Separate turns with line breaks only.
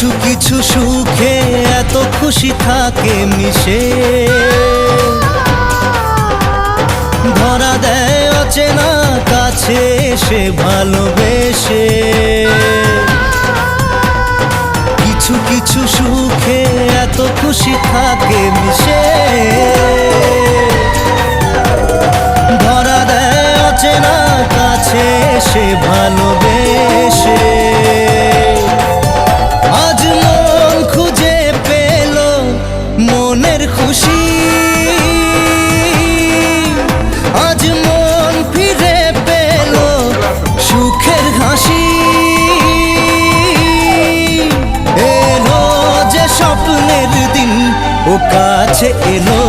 কিছু কিছু সুখে এত খুশি থাকে মিশে, ধরা দেয় অচেনা কাছে এসে ভালোবেসে। কিছু কিছু সুখে এত খুশি থাকে মিশে, ধরা দেয় অচেনা কাছে এসে ভালোবেসে। আজ মন খুঁজে পেল মনের খুশি, আজ মন ফিরে পেল সুখের হাসি। এলো যে স্বপ্নের দিন ও কাছে এলো,